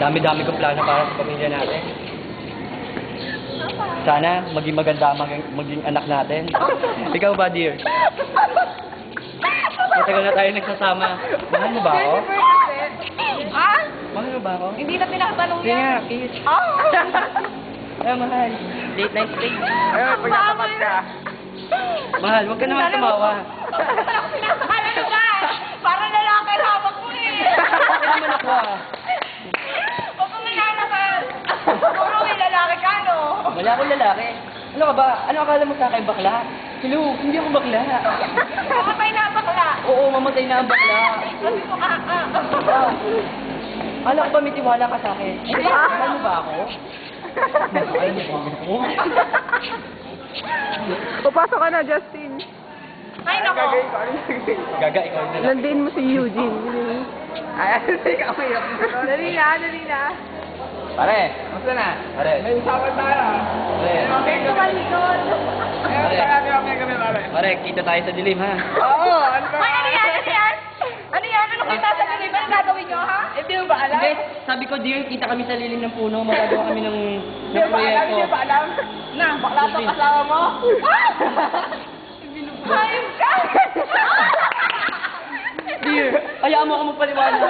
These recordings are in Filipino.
Dami-dami kong plano para sa pamilya natin. Sana maging maganda, maging anak natin. Ikaw ba, dear? Matagal na tayo nagsasama. Mahal mo ba ako? Ha? Mahal mo ba ako? Hindi na tinatanong Sige nga, yan. kiss. Oh! Ay, mahal. Late night stay. Ayun, pagkatapat ka. Mahal, huwag ka naman tumawa. Wala ko pinapakala naman. Para lalaki ang hawak mo eh. Bakit naman ako ah? Huwag kang nananakan. Puro may lalaki ka, no? Wala akong lalaki. Ano ka ba? Ano akala mo sa akin, bakla? Hello, hindi ako bakla. Mamatay na bakla. Oo, mamatay na ang bakla. Sabi mo, Alam ko ba may tiwala ka sa akin? Mahal mo ba ako? Mahal mo ba ako? Papasok ka na, Justin. Ay, nako. Gaga, ikaw na lang. Landiin mo si Eugene. Ay, ikaw hirap dito. Dali na, dali na. Pare, musta na? Pare. May usapan tayo. Pare. Ito malikod. Pare, kita tayo sa dilim ha. Oo, ano ba? Ay, ano yan? Ano yan? Ano yan? Ano kita sa dilim? Ano gagawin nyo, ha? Hindi mo ba alam? Hindi, sabi ko dear, kita kami sa lilim ng puno, magagawa kami ng Hindi mo ba alam? Hindi mo ba alam? Na, bakla to kasama mo. Hayop ka! Dear, hayaan mo ako magpaliwanag.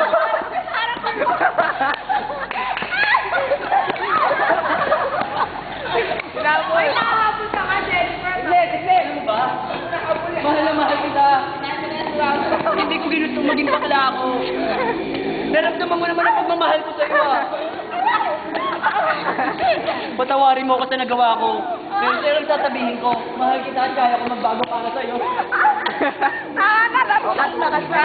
Uy, nakahabol ka nga, Jennifer. Ano mo ba? Mahal na mahal kita. Hindi ko ginusto maging bakla ako. Naramdaman mo naman ang pagmamahal ko sa'yo ah. Patawarin mo ako sa nagawa ko. Pero ang sasabihin ko, mahal kita at kaya ko magbago para sa'yo. Ah, nalakas na.